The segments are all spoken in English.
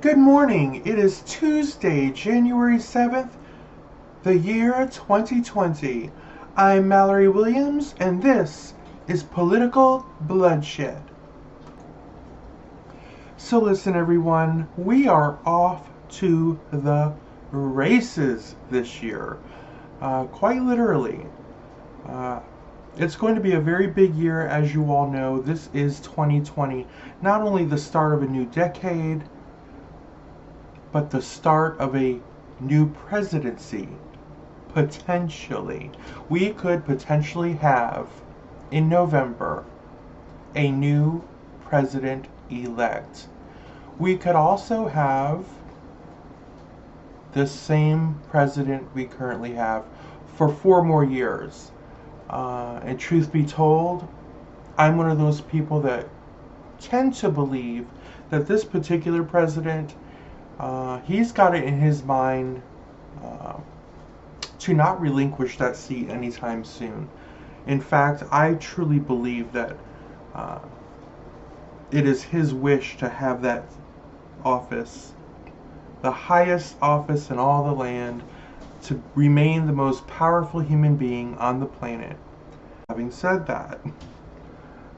Good morning. It is Tuesday, January 7th, the year 2020. I'm Mallery Williams, and this is Political Bloodshed. So listen, everyone, we are off to the races this year. Quite literally. It's going to be a very big year, as you all know. This is 2020, not only the start of a new decade, but the start of a new presidency, potentially. We could potentially have, in November, a new president-elect. We could also have the same president we currently have for 4 more years. And truth be told, I'm one of those people that tend to believe that this particular president, he's got it in his mind to not relinquish that seat anytime soon. In fact, I truly believe that it is his wish to have that office, the highest office in all the land, to remain the most powerful human being on the planet. Having said that,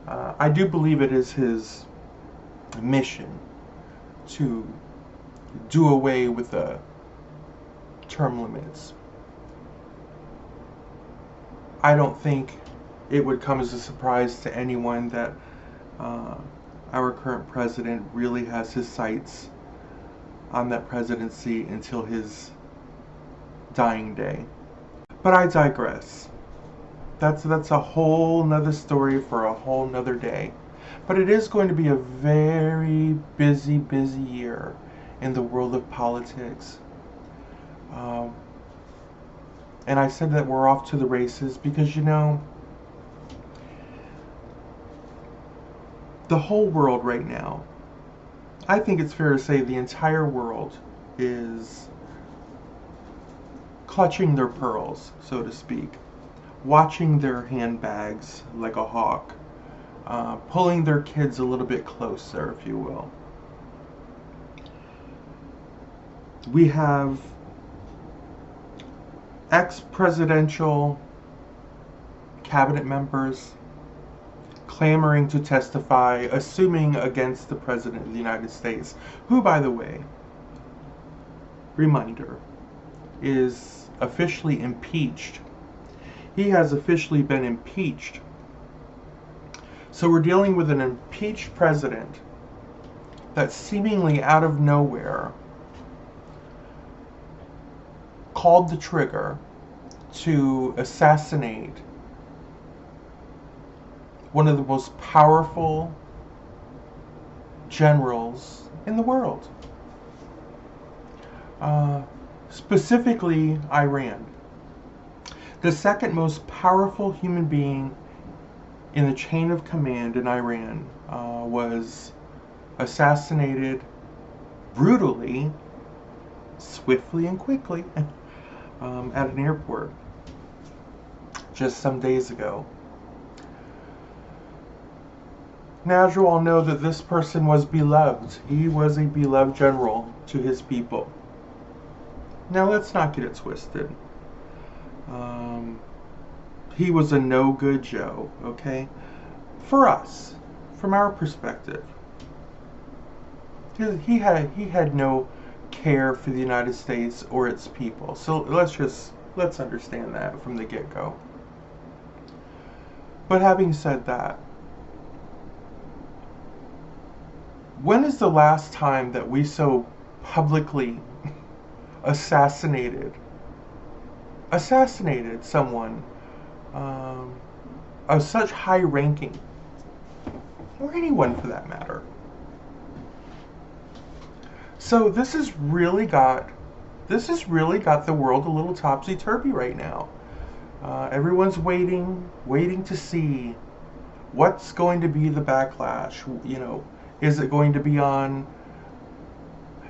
I do believe it is his mission to do away with the term limits. I don't think it would come as a surprise to anyone that our current president really has his sights on that presidency until his dying day. But I digress. That's a whole nother story for a whole nother day. But it is going to be a very busy year in the world of politics. And I said that we're off to the races because, you know, the whole world right now, I think it's fair to say the entire world is clutching their pearls, so to speak, watching their handbags like a hawk, pulling their kids a little bit closer, if you will. We have ex-presidential cabinet members clamoring to testify, assuming against the President of the United States, who, by the way, reminder, is officially impeached. He has officially been impeached. So we're dealing with an impeached president that seemingly out of nowhere called the trigger to assassinate one of the most powerful generals in the world. Specifically, Iran. The second most powerful human being in the chain of command in Iran was assassinated brutally, swiftly and quickly at an airport just some days ago. Now, as you all know, that this person was beloved. He was a beloved general to his people. Now, let's not get it twisted. He was a no-good Joe, okay? For us, from our perspective. He had no care for the United States or its people. So let's understand that from the get-go. But having said that, when is the last time that we so publicly assassinated someone of such high ranking, or anyone for that matter? So this has really got the world a little topsy-turvy right now. Everyone's waiting to see what's going to be the backlash. You know, is it going to be on?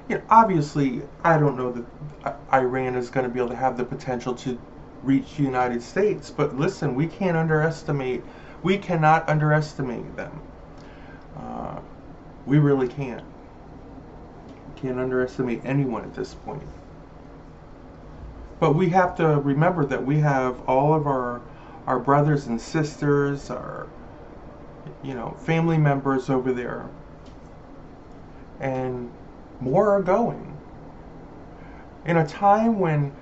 You know, obviously, I don't know that Iran is going to be able to have the potential to reach the United States. But listen, we cannot underestimate them. We really can't. Can't underestimate anyone at this point. But we have to remember that we have all of our brothers and sisters, our family members over there, and more are going. In a time when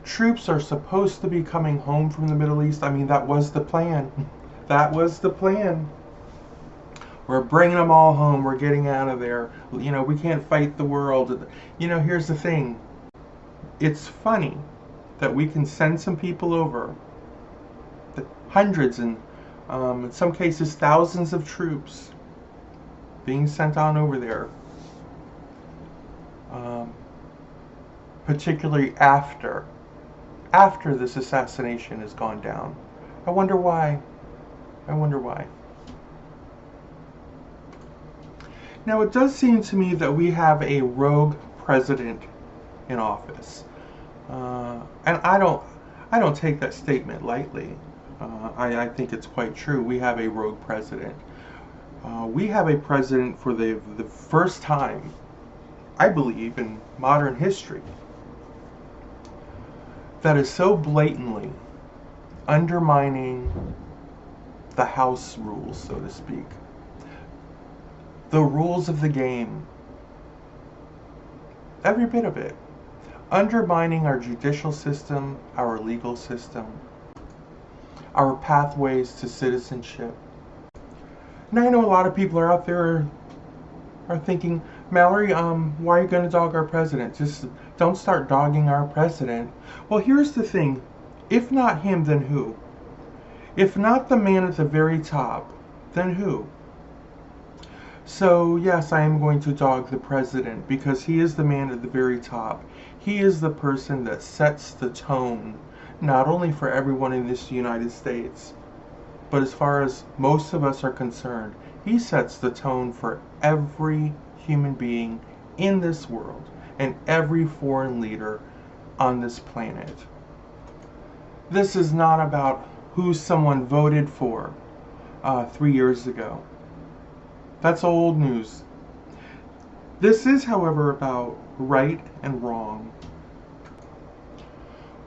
troops are supposed to be coming home from the Middle East, I mean, that was the plan. That was the plan. We're bringing them all home. We're getting out of there. We can't fight the world. Here's the thing. It's funny that we can send some people over, hundreds and in some cases thousands of troops being sent on over there, particularly after this assassination has gone down. I wonder why. Now, it does seem to me that we have a rogue president in office, and I don't take that statement lightly. I think it's quite true. We have a rogue president. We have a president for the first time, I believe, in modern history, that is so blatantly undermining the house rules, so to speak, the rules of the game, every bit of it, undermining our judicial system, our legal system, our pathways to citizenship. And I know a lot of people are out there are thinking, Mallory, why are you going to dog our president? Just don't start dogging our president. Well, here's the thing. If not him, then who? If not the man at the very top, then who? So, yes, I am going to dog the president because he is the man at the very top. He is the person that sets the tone, not only for everyone in this United States, but as far as most of us are concerned, he sets the tone for every human being in this world and every foreign leader on this planet. This is not about who someone voted for 3 years ago. That's old news. This is, however, about right and wrong.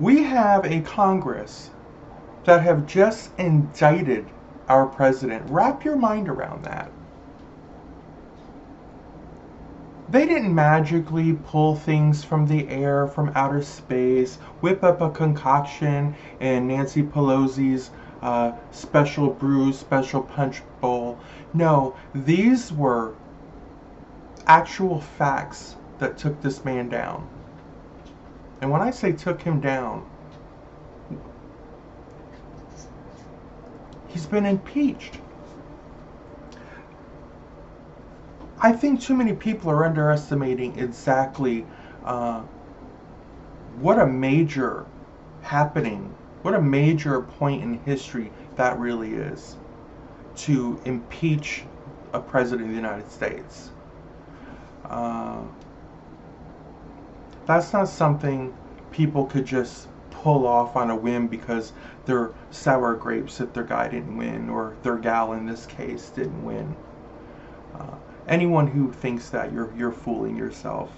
We have a Congress that have just indicted our president. Wrap your mind around that. They didn't magically pull things from the air, from outer space, whip up a concoction in Nancy Pelosi's special brew, special punch bowl. No, these were actual facts that took this man down. And when I say took him down, he's been impeached. I think too many people are underestimating exactly what a major happening, what a major point in history that really is, to impeach a president of the United States. That's not something people could just pull off on a whim because they're sour grapes if their guy didn't win, or their gal in this case didn't win. Anyone who thinks that, you're fooling yourself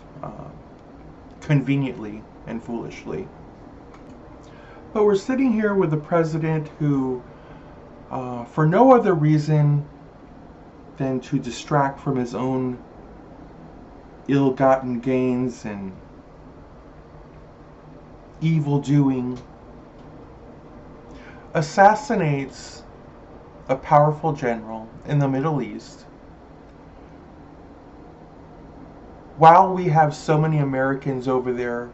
conveniently and foolishly. But we're sitting here with a president who, for no other reason than to distract from his own ill-gotten gains and evil doing, assassinates a powerful general in the Middle East, while we have so many Americans over there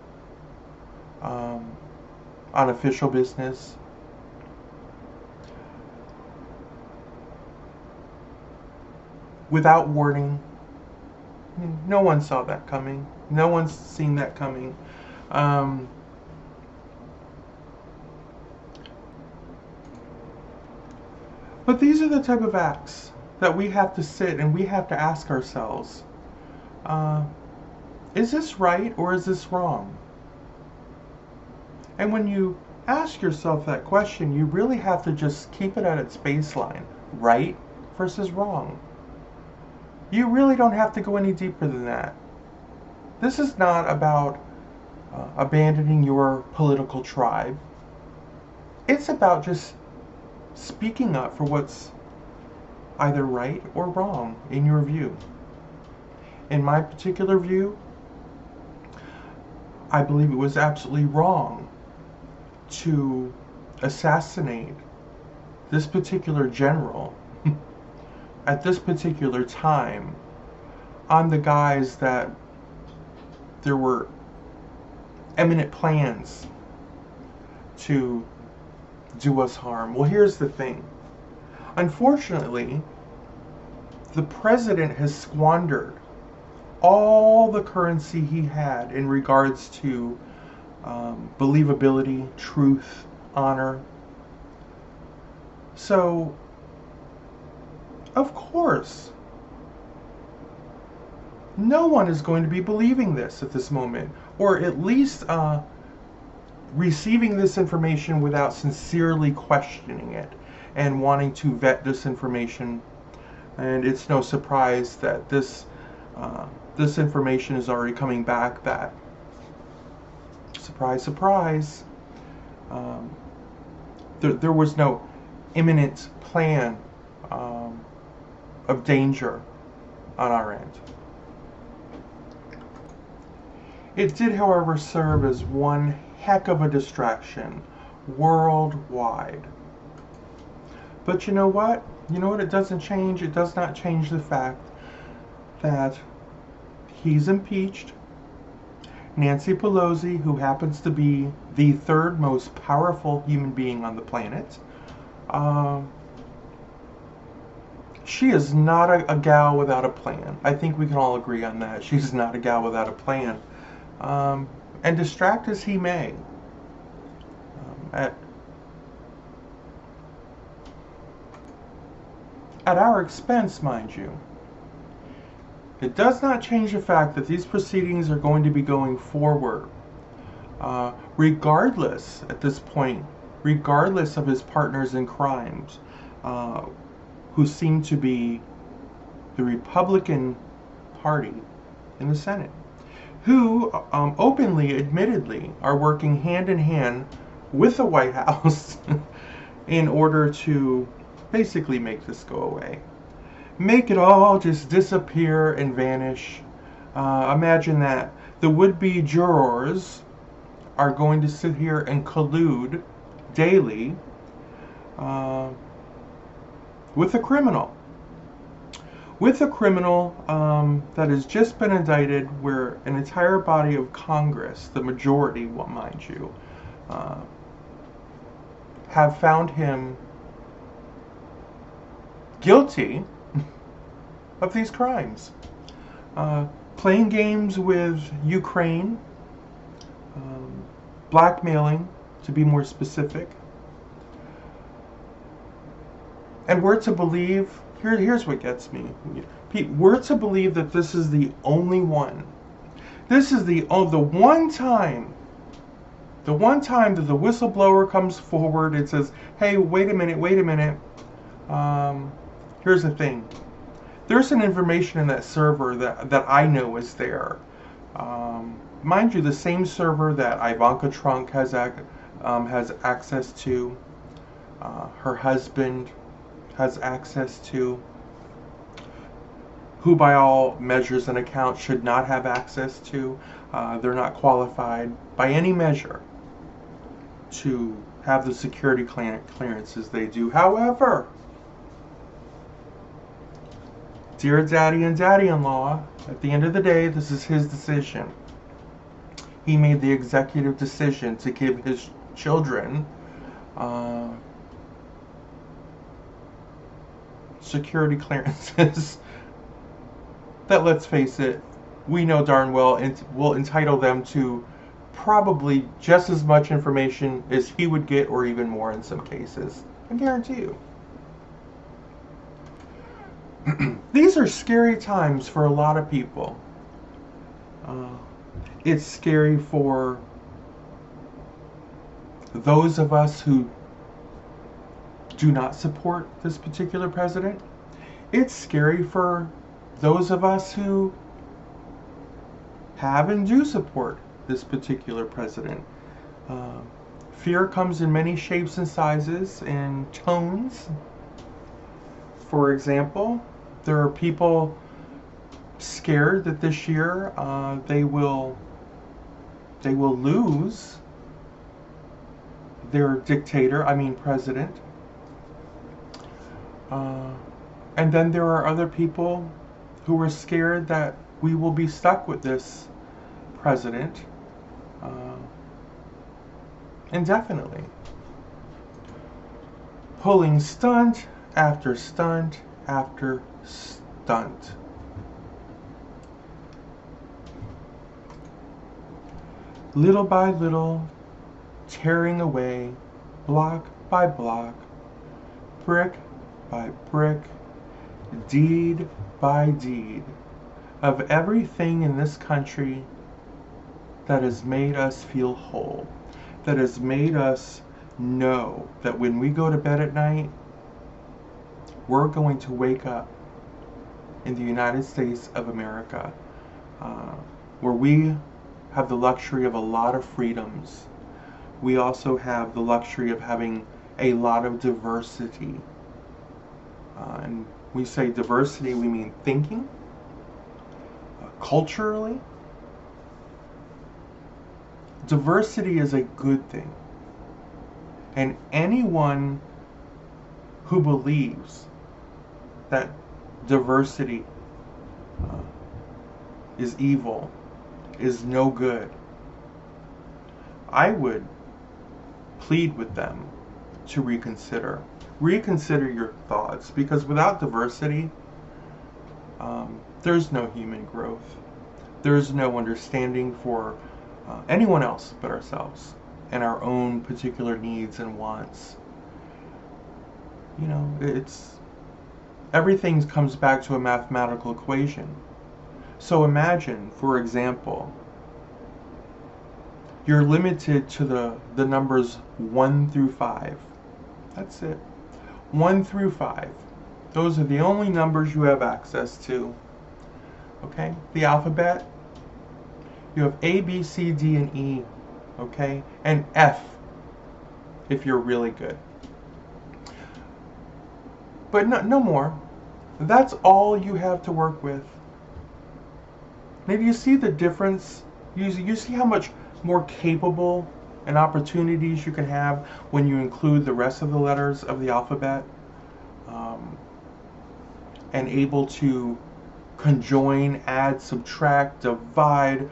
on official business. Without warning. No one saw that coming. No one's seen that coming. But these are the type of acts that we have to sit and we have to ask ourselves, is this right or is this wrong? And when you ask yourself that question, you really have to just keep it at its baseline, right versus wrong. You really don't have to go any deeper than that. This is not about abandoning your political tribe. It's about just speaking up for what's either right or wrong in your view. In my particular view, I believe it was absolutely wrong to assassinate this particular general at this particular time on the guise that there were imminent plans to do us harm. Well, here's the thing. Unfortunately, the president has squandered all the currency he had in regards to believability, truth, honor. So, of course, no one is going to be believing this at this moment, or at least receiving this information without sincerely questioning it and wanting to vet this information. And it's no surprise that this information is already coming back that, surprise, surprise, there was no imminent plan of danger on our end. It did, however, serve as one heck of a distraction worldwide. But you know what? You know what it doesn't change? It does not change the fact that he's impeached. Nancy Pelosi, who happens to be the third most powerful human being on the planet, she is not a gal without a plan. I think we can all agree on that. She's not a gal without a plan. And distract as he may, at our expense, mind you, it does not change the fact that these proceedings are going to be going forward, regardless, at this point, regardless of his partners in crimes, who seem to be the Republican Party in the Senate, who openly, admittedly, are working hand in hand with the White House in order to basically make this go away. Make it all just disappear and vanish. Imagine that. The would-be jurors are going to sit here and collude daily with a criminal. With a criminal that has just been indicted, where an entire body of Congress, the majority, mind you, have found him guilty of these crimes. Playing games with Ukraine, blackmailing, to be more specific. And we're to believe, here's what gets me. We're to believe that this is the only one. This is the one time that the whistleblower comes forward and says, hey, wait a minute. Here's the thing. There's some information in that server that I know is there. Mind you, the same server that Ivanka Trump has access to, her husband has access to, who by all measures and accounts should not have access to. They're not qualified by any measure to have the security clearances they do. However, dear daddy and daddy-in-law, at the end of the day, this is his decision. He made the executive decision to give his children security clearances that, let's face it, we know darn well will entitle them to probably just as much information as he would get, or even more in some cases. I guarantee you. These are scary times for a lot of people. It's scary for those of us who do not support this particular president. It's scary for those of us who have and do support this particular president. Uh, Fear comes in many shapes and sizes and tones. For example, there are people scared that this year they will lose their president. And then there are other people who are scared that we will be stuck with this president indefinitely, pulling stunt after stunt after stunt. Little by little, tearing away, block by block, brick by brick, deed by deed, of everything in this country that has made us feel whole, that has made us know that when we go to bed at night, we're going to wake up in the United States of America, where we have the luxury of a lot of freedoms. We also have the luxury of having a lot of diversity. And we say diversity, we mean thinking, culturally. Diversity is a good thing. And anyone who believes that diversity is evil, is no good, I would plead with them to reconsider. Reconsider your thoughts, because without diversity, there's no human growth. There's no understanding for anyone else but ourselves and our own particular needs and wants. You know, everything comes back to a mathematical equation. So imagine, for example, you're limited to the numbers 1 through 5. That's it. 1 through 5. Those are the only numbers you have access to. Okay? The alphabet, you have A, B, C, D, and E. Okay? And F, if you're really good. But no more. That's all you have to work with. Maybe you see the difference. You see how much more capable and opportunities you can have when you include the rest of the letters of the alphabet, and able to conjoin, add, subtract, divide,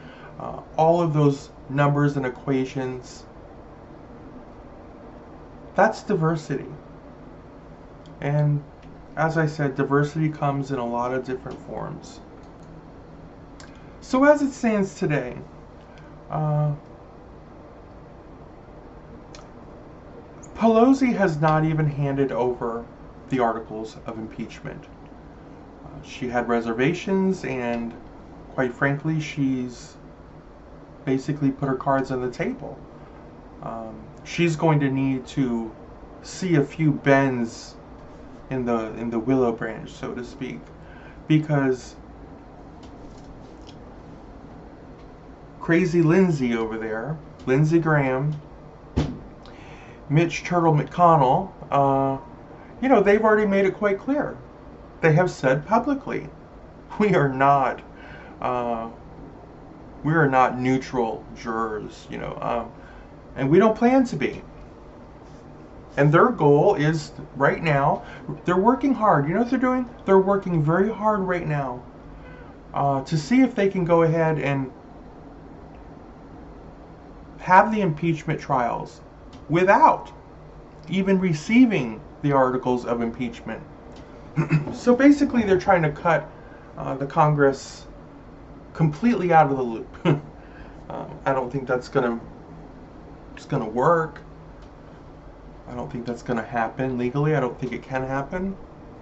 all of those numbers and equations. That's diversity. And as I said, diversity comes in a lot of different forms. So as it stands today, Pelosi has not even handed over the articles of impeachment. She had reservations, and quite frankly, she's basically put her cards on the table. She's going to need to see a few bends in the willow branch, so to speak, because crazy Lindsey over there, Lindsey Graham, Mitch Turtle McConnell, they've already made it quite clear. They have said publicly, we are not neutral jurors, and we don't plan to be. And their goal is, right now, they're working hard. You know what they're doing? They're working very hard right now to see if they can go ahead and have the impeachment trials without even receiving the articles of impeachment. So basically, they're trying to cut the Congress completely out of the loop. I don't think that's gonna work. I don't think that's gonna happen legally. I don't think it can happen.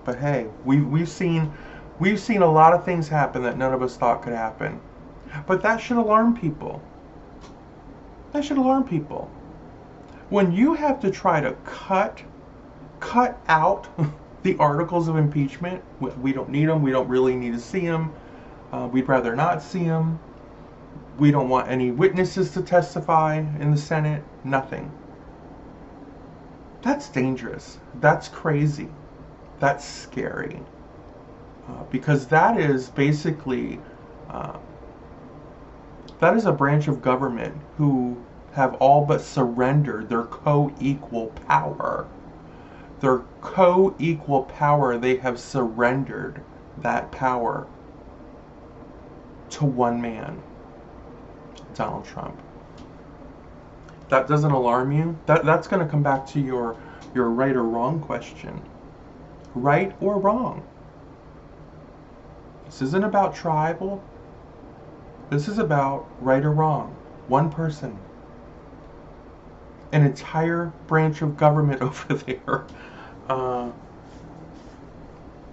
But hey, we've seen a lot of things happen that none of us thought could happen. But that should alarm people. That should alarm people. When you have to try to cut out The articles of impeachment, we don't need them. We don't really need to see them. We'd rather not see them. We don't want any witnesses to testify in the Senate. Nothing. That's dangerous. That's crazy. That's scary. Because that is basically, that is a branch of government who have all but surrendered their co-equal power. Their co-equal power, they have surrendered that power to one man, Donald Trump. That doesn't alarm you? That's going to come back to your right or wrong question. Right or wrong? This isn't about tribal. This is about right or wrong. One person. An entire branch of government over there.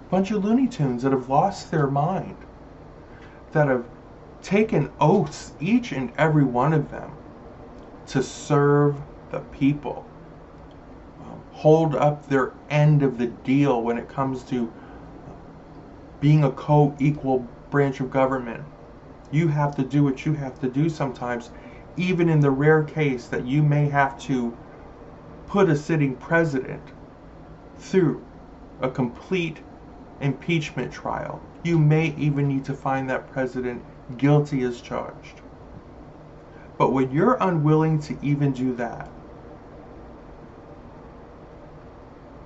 Bunch of Looney Tunes that have lost their mind. That have taken oaths, each and every one of them, to serve the people. Hold up their end of the deal when it comes to being a co-equal branch of government. You have to do what you have to do sometimes, even in the rare case that you may have to put a sitting president through a complete impeachment trial. You may even need to find that president guilty as charged. But when you're unwilling to even do that,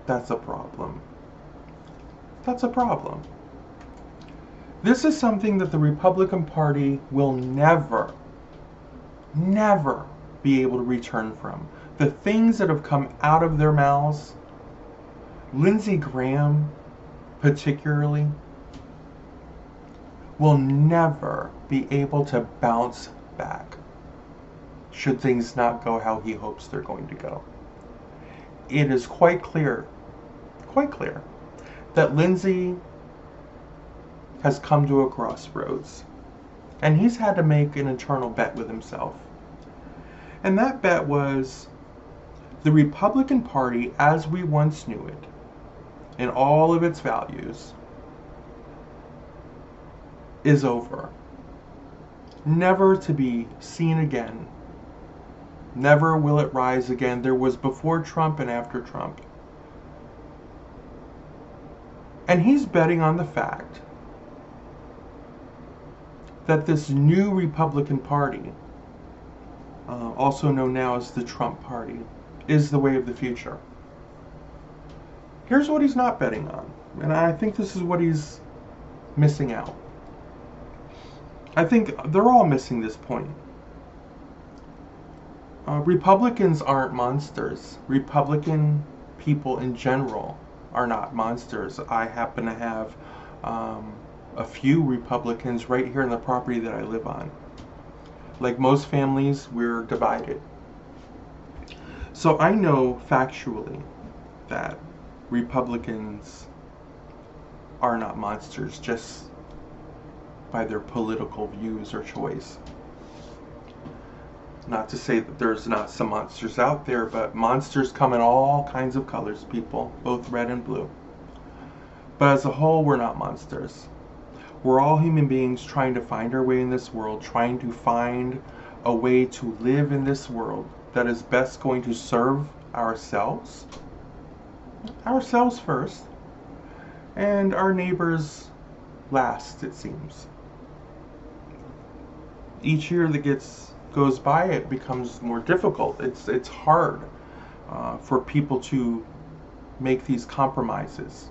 that's a problem. That's a problem. This is something that the Republican Party will never be able to return from. The things that have come out of their mouths, Lindsey Graham particularly, will never be able to bounce back should things not go how he hopes they're going to go. It is quite clear that Lindsey has come to a crossroads, and he's had to make an internal bet with himself. And that bet was the Republican Party as we once knew it, in all of its values, is over. Never to be seen again. Never will it rise again. There was before Trump and after Trump. And he's betting on the fact that this new Republican Party, also known now as the Trump Party, is the way of the future. Here's what he's not betting on, and I think this is what he's missing out. I think they're all missing this point. Republicans aren't monsters. Republican people in general are not monsters. I happen to have a few Republicans right here in the property that I live on. Like most families, we're divided. So I know factually that Republicans are not monsters just by their political views or choice. Not to say that there's not some monsters out there, but monsters come in all kinds of colors, people, both red and blue. But as a whole, we're not monsters. We're all human beings trying to find our way in this world, trying to find a way to live in this world that is best going to serve ourselves first, and our neighbors last, it seems. Each year that goes by, it becomes more difficult. It's hard for people to make these compromises.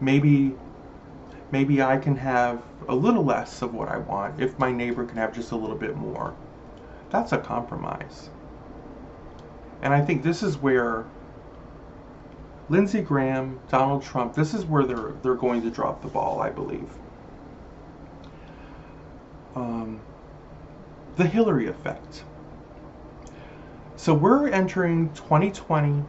Maybe I can have a little less of what I want if my neighbor can have just a little bit more. That's a compromise. And I think this is where Lindsey Graham, Donald Trump, this is where they're going to drop the ball, I believe. The Hillary effect. So we're entering 2020,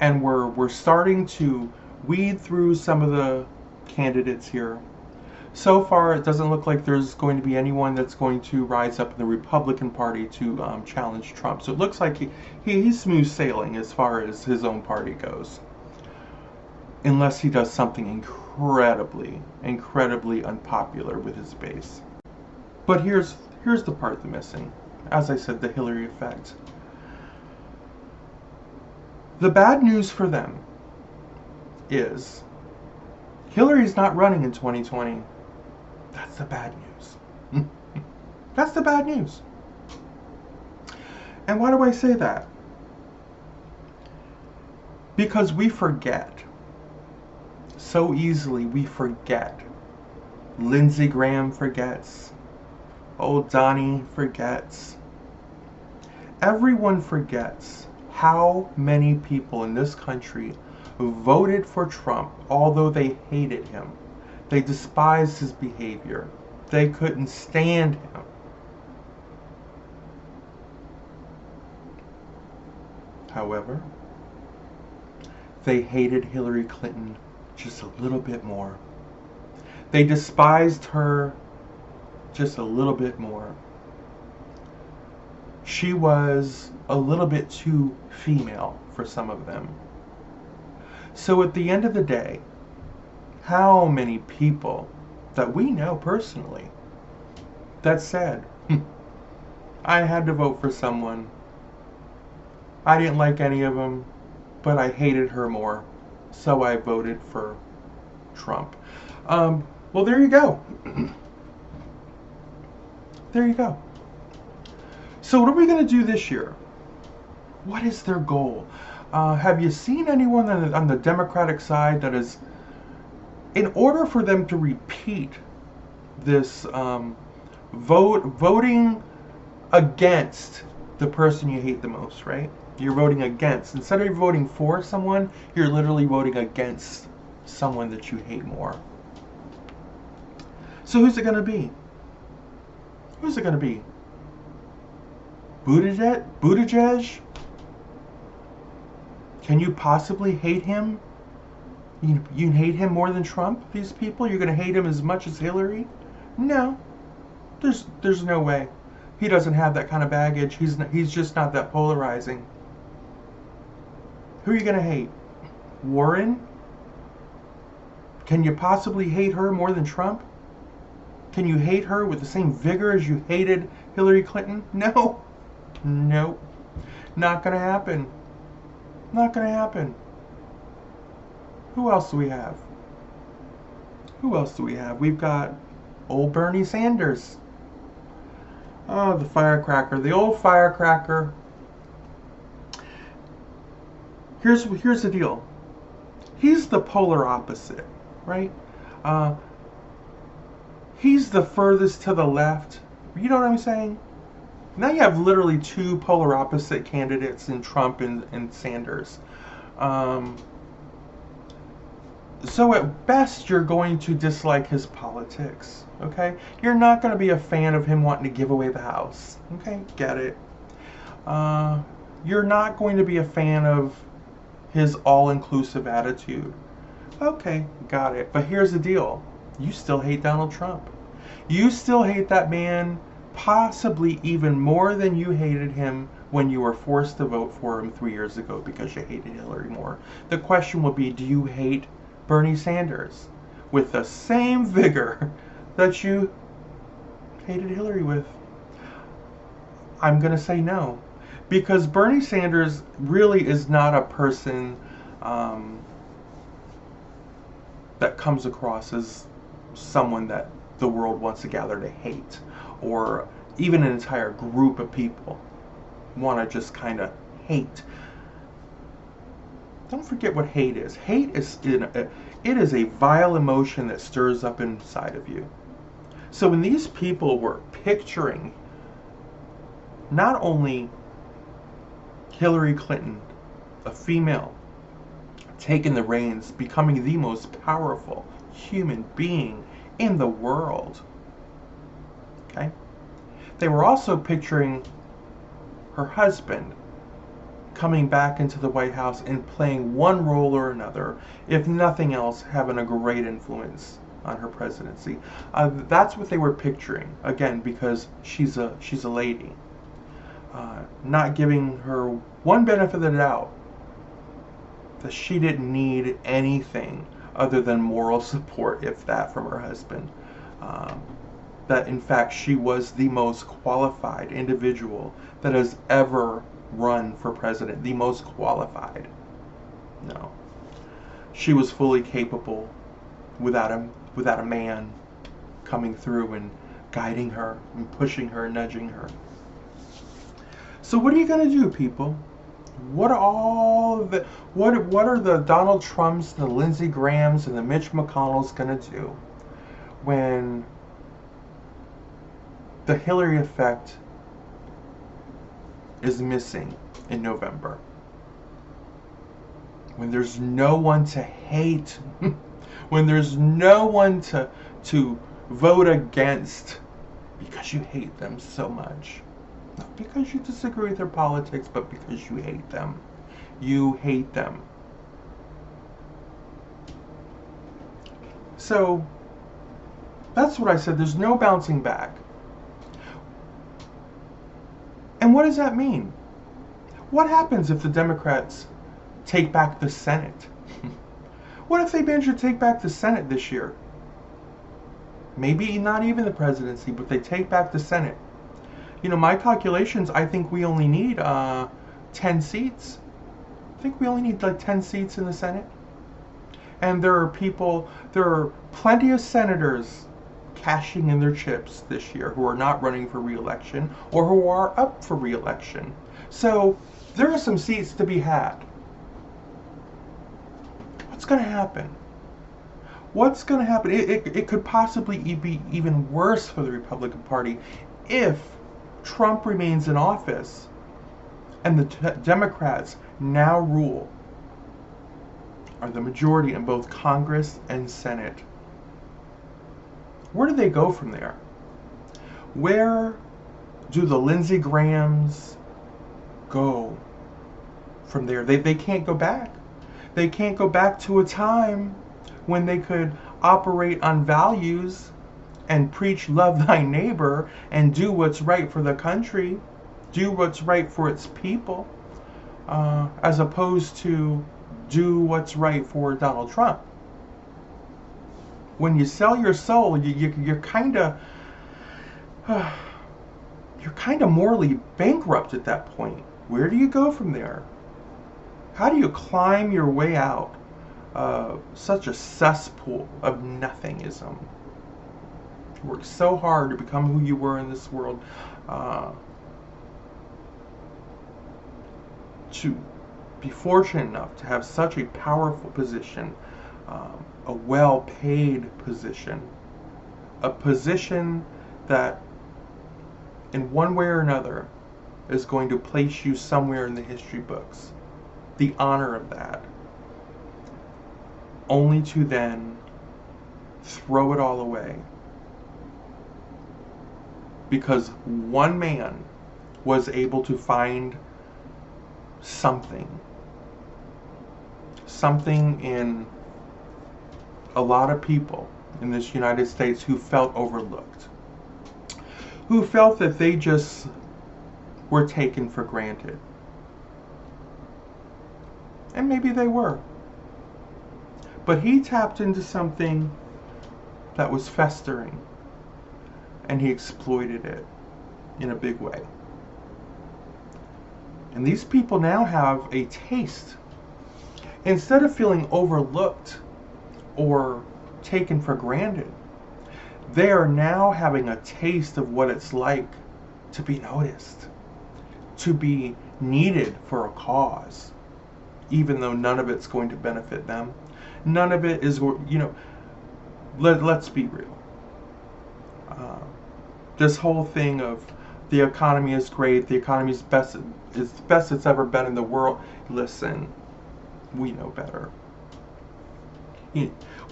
and we're starting to weed through some of the candidates here. So far, it doesn't look like there's going to be anyone that's going to rise up in the Republican Party to challenge Trump. So it looks like he's smooth sailing as far as his own party goes. unless he does something incredibly unpopular with his base. But here's the part that's missing. As I said, the Hillary effect. The bad news for them is Hillary's not running in 2020. That's the bad news. That's the bad news. And why do I say that? Because we forget. So easily we forget. Lindsey Graham forgets. Old Donnie forgets. Everyone forgets how many people in this country voted for Trump, although they hated him. They despised his behavior. They couldn't stand him. However, they hated Hillary Clinton just a little bit more. They despised her just a little bit more. She was a little bit too female for some of them. So at the end of the day, how many people that we know personally that said, I had to vote for someone. I didn't like any of them, but I hated her more, so I voted for Trump. Well, there you go. There you go. So what are we going to do this year? What is their goal? Have you seen anyone on the Democratic side that is, in order for them to repeat this voting against the person you hate the most, right? You're voting against. Instead of voting for someone, you're literally voting against someone that you hate more. So who's it going to be? Who's it going to be? Buttigieg? Can you possibly hate him? You hate him more than Trump? These people? You're going to hate him as much as Hillary? No. There's no way. He doesn't have that kind of baggage. He's just not that polarizing. Who are you going to hate? Warren? Can you possibly hate her more than Trump? Can you hate her with the same vigor as you hated Hillary Clinton? No. Nope. Not going to happen. Not going to happen. Who else do we have? Who else do we have? We've got old Bernie Sanders. Oh, the firecracker. The old firecracker. Here's the deal. He's the polar opposite, right? He's the furthest to the left. You know what I'm saying? Now you have literally two polar opposite candidates in Trump and Sanders. So at best, you're going to dislike his politics, okay? You're not going to be a fan of him wanting to give away the house, okay? Get it. You're not going to be a fan of his all-inclusive attitude. Okay, got it. But here's the deal. You still hate Donald Trump. You still hate that man possibly even more than you hated him when you were forced to vote for him 3 years ago because you hated Hillary more. The question will be, do you hate Bernie Sanders with the same vigor that you hated Hillary with? I'm going to say no. Because Bernie Sanders really is not a person that comes across as someone that the world wants to gather to hate, or even an entire group of people want to just kind of hate. Don't forget what hate is. Hate is it is a vile emotion that stirs up inside of you. So when these people were picturing not only Hillary Clinton, a female, taking the reins, becoming the most powerful human being in the world, okay? They were also picturing her husband coming back into the White House and playing one role or another, if nothing else, having a great influence on her presidency. That's what they were picturing, again, because she's a lady. Not giving her one benefit of the doubt that she didn't need anything other than moral support, if that, from her husband. Um, that in fact she was the most qualified individual that has ever run for president. The most qualified. No. She was fully capable without a man coming through and guiding her and pushing her, nudging her. So what are you going to do, people? What are the Donald Trumps, the Lindsey Grahams, and the Mitch McConnells going to do when the Hillary effect is missing in November? When there's no one to hate, when there's no one to vote against because you hate them so much. Not because you disagree with their politics, but because you hate them. You hate them. So, that's what I said. There's no bouncing back. And what does that mean? What happens if the Democrats take back the Senate? What if they manage to take back the Senate this year? Maybe not even the presidency, but they take back the Senate. You know, my calculations, I think we only need 10 seats. I think we only need like 10 seats in the Senate. And there are plenty of senators cashing in their chips this year who are not running for re-election or who are up for re-election. So there are some seats to be had. What's going to happen? What's going to happen? It could possibly be even worse for the Republican Party if Trump remains in office and the Democrats now rule, are the majority in both Congress and Senate. Where do they go from there? Where do the Lindsey Grahams go from there? They can't go back. They can't go back to a time when they could operate on values and preach love thy neighbor and do what's right for the country, do what's right for its people, as opposed to do what's right for Donald Trump. When you sell your soul, you're kind of morally bankrupt at that point. Where do you go from there? How do you climb your way out of such a cesspool of nothingism? You worked so hard to become who you were in this world, to be fortunate enough to have such a powerful position, a well-paid position, a position that in one way or another is going to place you somewhere in the history books. The honor of that. Only to then throw it all away. Because one man was able to find something in a lot of people in this United States who felt overlooked, who felt that they just were taken for granted. And maybe they were. But he tapped into something that was festering, and he exploited it in a big way. And these people now have a taste. Instead of feeling overlooked or taken for granted, they are now having a taste of what it's like to be noticed, to be needed for a cause, even though none of it's going to benefit them. None of it is, let's be real. This whole thing of the economy is great, the economy is best it's ever been in the world. Listen, we know better.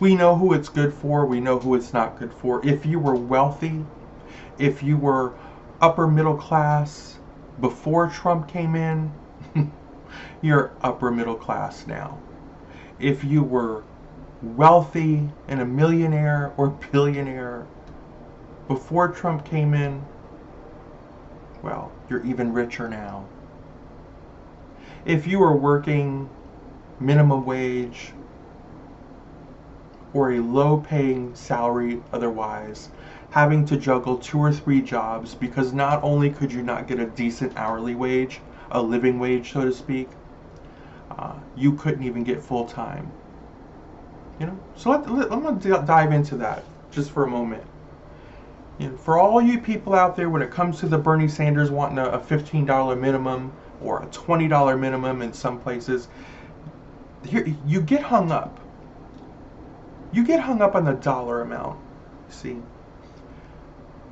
We know who it's good for, we know who it's not good for. If you were wealthy, if you were upper middle class before Trump came in, you're upper middle class now. If you were wealthy and a millionaire or billionaire before Trump came in, well, you're even richer now. If you were working minimum wage or a low-paying salary otherwise, having to juggle 2 or 3 jobs because not only could you not get a decent hourly wage, a living wage, so to speak, you couldn't even get full-time. You know, so I'm going to dive into that just for a moment. You know, for all you people out there, when it comes to the Bernie Sanders wanting a $15 minimum or a $20 minimum in some places, here you get hung up. You get hung up on the dollar amount. See,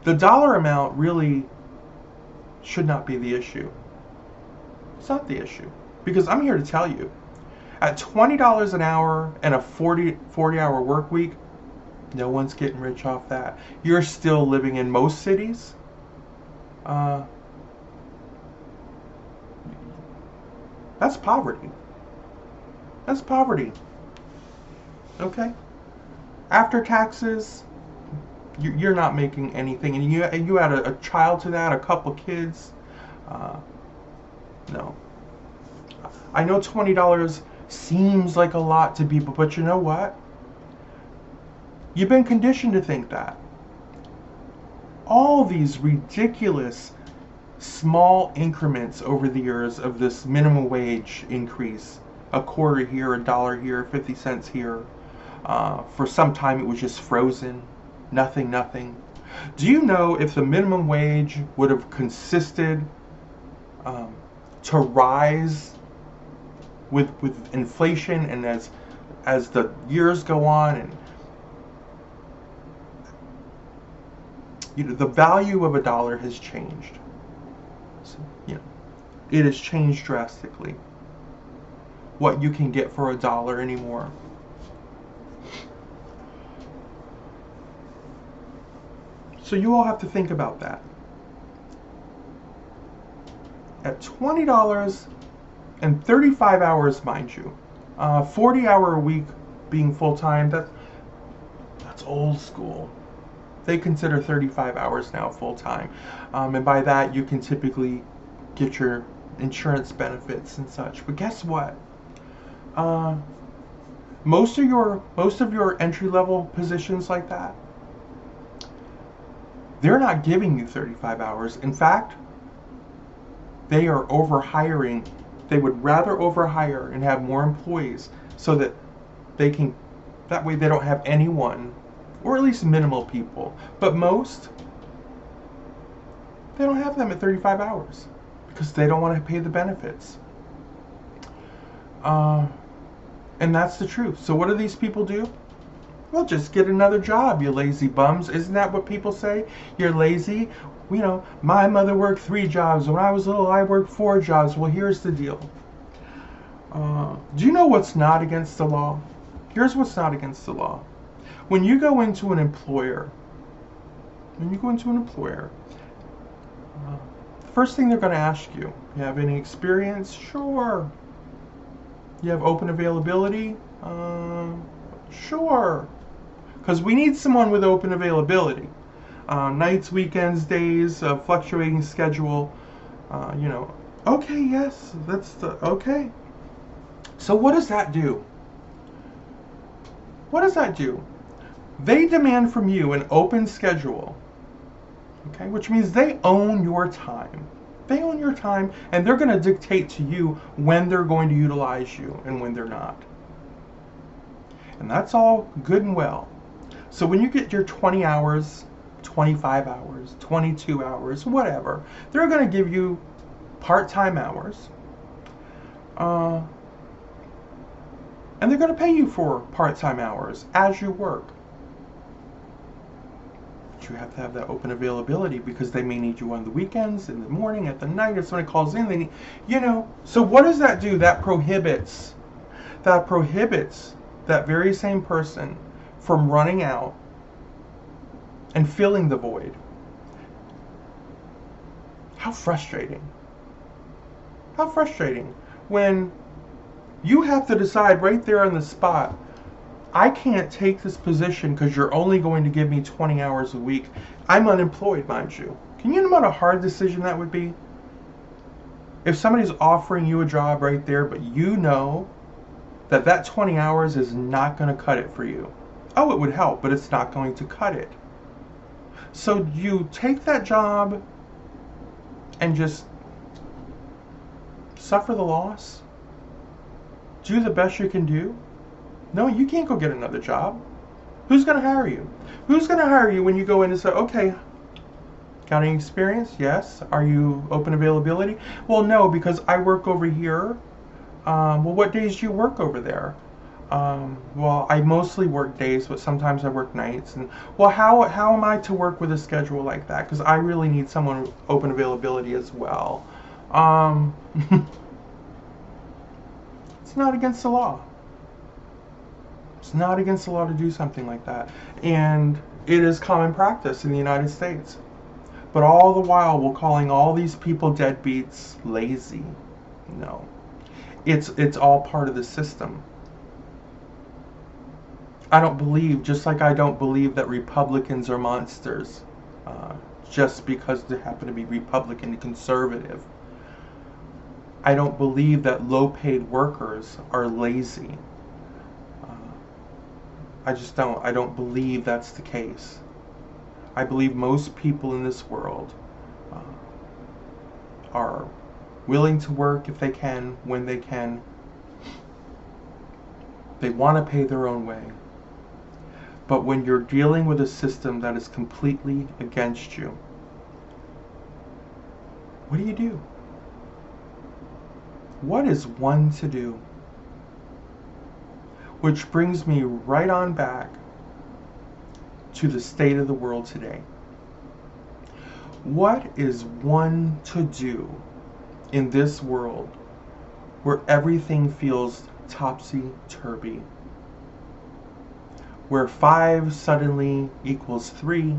the dollar amount really should not be the issue. It's not the issue, because I'm here to tell you, at $20 an hour and a 40-hour work week, no one's getting rich off that. You're still living in most cities. That's poverty. That's poverty. Okay? After taxes, you're not making anything. And you add a child to that, a couple kids. No. I know $20 seems like a lot to people, but you know what? You've been conditioned to think that. All these ridiculous small increments over the years of this minimum wage increase, a quarter here, a dollar here, 50 cents here. For some time it was just frozen, nothing. Do you know if the minimum wage would have consisted to rise with inflation, and as the years go on, and you know, the value of a dollar has changed. So, you know, it has changed drastically. What you can get for a dollar anymore. So you all have to think about that. At $20 and 35 hours, mind you, 40-hour a week being full-time, that's old school. They consider 35 hours now full-time. And by that, you can typically get your insurance benefits and such. But guess what? Most of your entry-level positions like that, they're not giving you 35 hours. In fact, they are overhiring. They would rather overhire and have more employees so that that way they don't have anyone, or at least minimal people. But most, they don't have them at 35 hours because they don't want to pay the benefits. And that's the truth. So what do these people do? Well, just get another job, you lazy bums. Isn't that what people say? You're lazy? You know, my mother worked 3 jobs. When I was little, I worked 4 jobs. Well, here's the deal. Do you know what's not against the law? Here's what's not against the law. When you go into an employer, the first thing they're going to ask you, you have any experience? Sure. You have open availability? Sure. Because we need someone with open availability. Nights, weekends, days, fluctuating schedule. You know, okay, yes, okay. So what does that do? What does that do? They demand from you an open schedule, okay, which means they own your time. They own your time, and they're going to dictate to you when they're going to utilize you and when they're not. And that's all good and well. So when you get your 20 hours, 25 hours, 22 hours, whatever, they're going to give you part-time hours. And they're going to pay you for part-time hours as you work. But you have to have that open availability because they may need you on the weekends, in the morning, at the night, if somebody calls in, they need, you know. So what does that do? That prohibits that very same person from running out and filling the void. How frustrating. How frustrating when you have to decide right there on the spot, I can't take this position because you're only going to give me 20 hours a week. I'm unemployed, mind you. Can you know what a hard decision that would be? If somebody's offering you a job right there, but you know that 20 hours is not going to cut it for you. Oh, it would help, but it's not going to cut it. So you take that job and just suffer the loss? Do the best you can do? No, you can't go get another job. Who's going to hire you? Who's going to hire you when you go in and say, okay, got any experience? Yes. Are you open availability? Well, no, because I work over here. Well, what days do you work over there? Well, I mostly work days, but sometimes I work nights. And well, how am I to work with a schedule like that? Because I really need someone with open availability as well. It's not against the law. It's not against the law to do something like that. And it is common practice in the United States. But all the while, we're calling all these people deadbeats lazy. No. It's all part of the system. I don't believe, just like I don't believe that Republicans are monsters, just because they happen to be Republican and conservative. I don't believe that low-paid workers are lazy. I just don't. I don't believe that's the case. I believe most people in this world are willing to work if they can, when they can. They want to pay their own way. But when you're dealing with a system that is completely against you, what do you do? What is one to do? Which brings me right on back to the state of the world today. What is one to do in this world where everything feels topsy-turvy? Where 5 suddenly equals 3,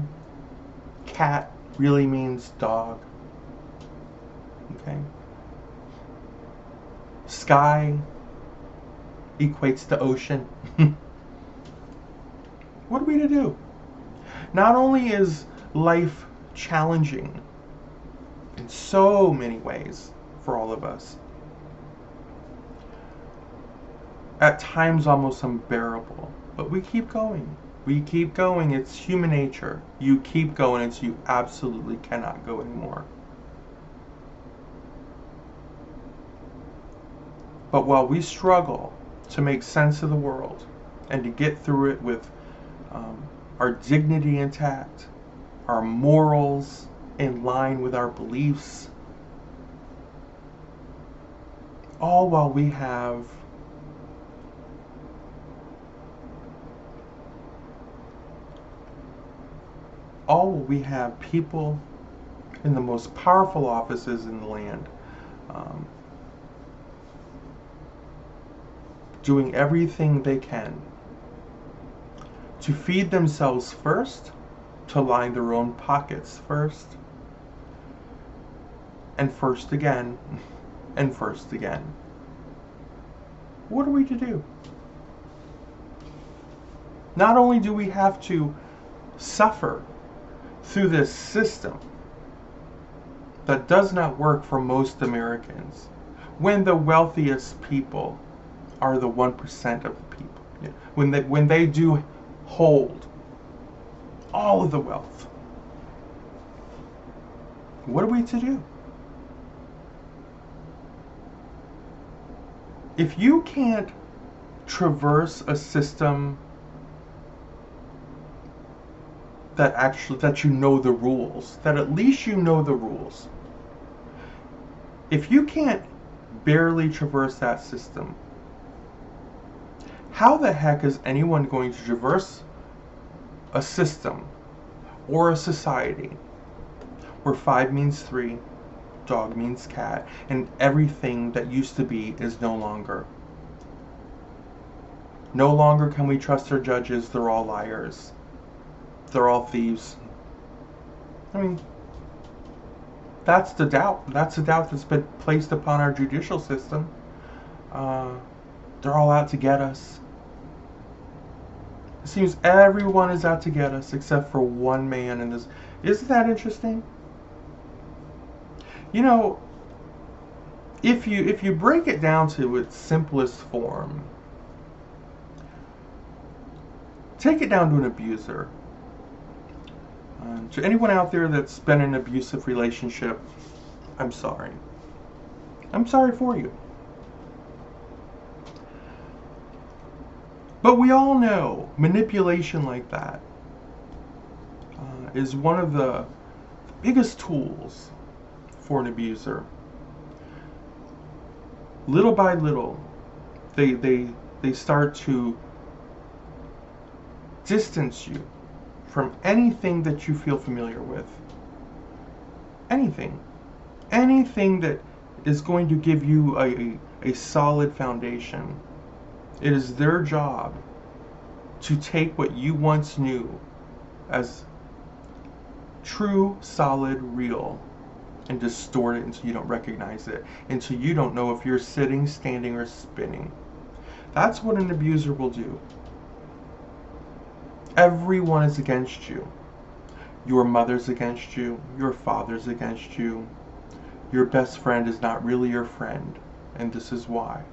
cat really means dog. Okay? Sky equates to ocean. What are we to do? Not only is life challenging in so many ways for all of us, at times almost unbearable, but we keep going. We keep going. It's human nature. You keep going until you absolutely cannot go anymore. But while we struggle to make sense of the world and to get through it with our dignity intact, our morals in line with our beliefs, all while we have people in the most powerful offices in the land doing everything they can to feed themselves first, to line their own pockets first, and first again, and first again. What are we to do? Not only do we have to suffer through this system that does not work for most Americans, when the wealthiest people are the 1% of the people, when they do hold all of the wealth, what are we to do? If you can't traverse a system that you know the rules, that at least you know the rules, if you can't barely traverse that system, how the heck is anyone going to traverse a system or a society where 5 means 3, dog means cat, and everything that used to be is no longer? No longer can we trust our judges. They're all liars. They're all thieves. I mean, that's the doubt. That's the doubt that's been placed upon our judicial system. They're all out to get us. It seems everyone is out to get us except for one man in this. Isn't that interesting? You know, if you break it down to its simplest form, take it down to an abuser. To anyone out there that's been in an abusive relationship, I'm sorry. I'm sorry for you. But we all know manipulation like that is one of the biggest tools for an abuser. Little by little, they start to distance you from anything that you feel familiar with. Anything that is going to give you a solid foundation. It is their job to take what you once knew as true, solid, real, and distort it until you don't recognize it, until you don't know if you're sitting, standing, or spinning. That's what an abuser will do. Everyone is against you. Your mother's against you. Your father's against you. Your best friend is not really your friend, and this is why.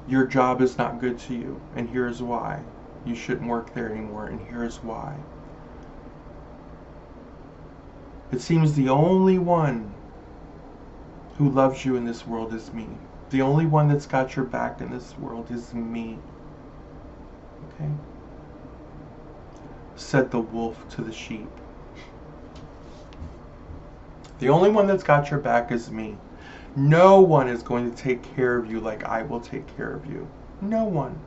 Your job is not good to you, and here's why. You shouldn't work there anymore, and here's why. It seems the only one who loves you in this world is me. The only one that's got your back in this world is me. Okay? Said the wolf to the sheep. The only one that's got your back is me. No one is going to take care of you like I will take care of you. No one.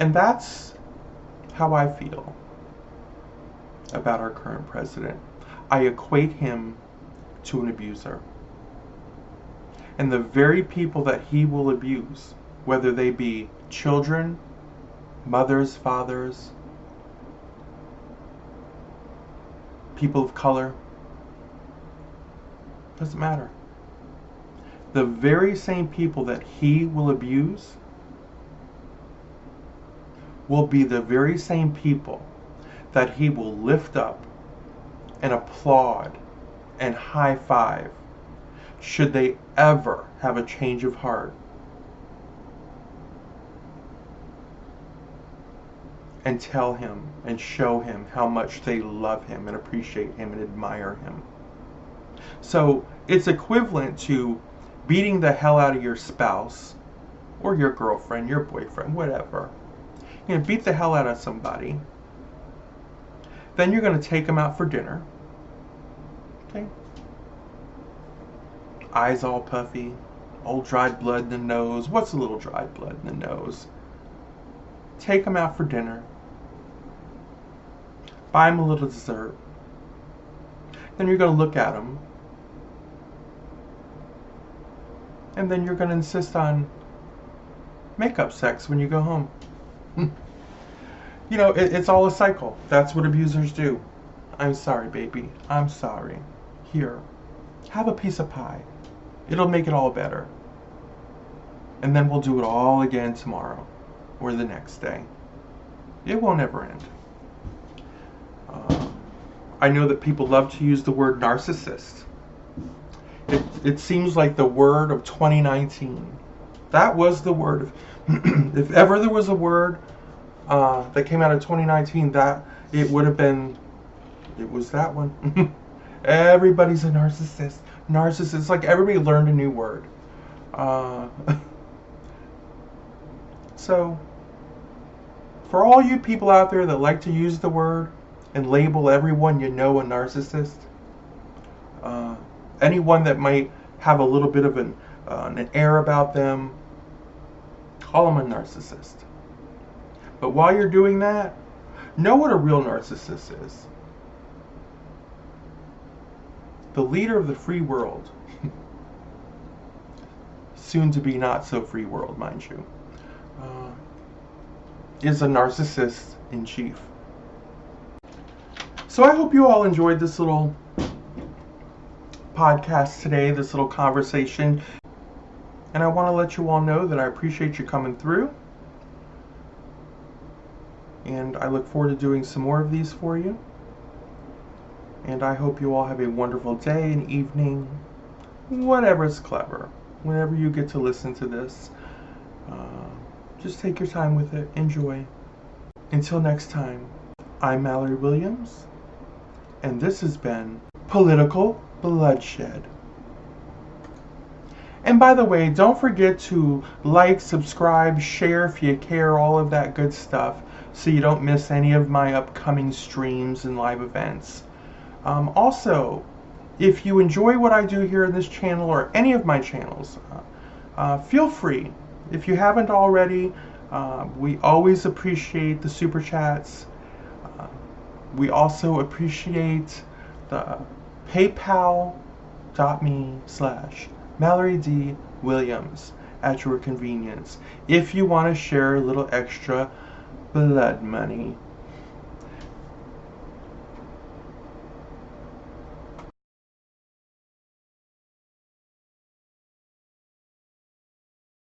And that's how I feel about our current president. I equate him to an abuser. And the very people that he will abuse, whether they be children, mothers, fathers, people of color, doesn't matter. The very same people that he will abuse will be the very same people that he will lift up and applaud and high five should they ever have a change of heart and tell him and show him how much they love him and appreciate him and admire him. So it's equivalent to beating the hell out of your spouse or your girlfriend, your boyfriend, whatever. You're going to beat the hell out of somebody. Then you're going to take them out for dinner. Okay? Eyes all puffy, old dried blood in the nose. What's a little dried blood in the nose? Take them out for dinner. Buy them a little dessert. Then you're going to look at them. And then you're going to insist on makeup sex when you go home. You know, it's all a cycle. That's what abusers do. I'm sorry, baby. I'm sorry. Here, have a piece of pie. It'll make it all better. And then we'll do it all again tomorrow or the next day. It won't ever end. I know that people love to use the word narcissist. It seems like the word of 2019. That was the word. If ever there was a word that came out of 2019, that it would have been, it was that one. Everybody's a narcissist. Narcissist. It's like everybody learned a new word. So, for all you people out there that like to use the word and label everyone you know a narcissist, anyone that might have a little bit of an air about them, call them a narcissist. But while you're doing that, know what a real narcissist is. The leader of the free world, soon to be not so free world, mind you, is a narcissist in chief. So I hope you all enjoyed this little podcast today, this little conversation. And I want to let you all know that I appreciate you coming through. And I look forward to doing some more of these for you. And I hope you all have a wonderful day and evening, whatever's clever, whenever you get to listen to this. Just take your time with it. Enjoy. Until next time, I'm Mallery Williams, and this has been Political Bloodshed. And by the way, don't forget to like, subscribe, share if you care, all of that good stuff, so you don't miss any of my upcoming streams and live events. Also, if you enjoy what I do here in this channel or any of my channels, feel free. If you haven't already, we always appreciate the super chats. We also appreciate the paypal.me/Mallery D. Williams at your convenience if you want to share a little extra blood money.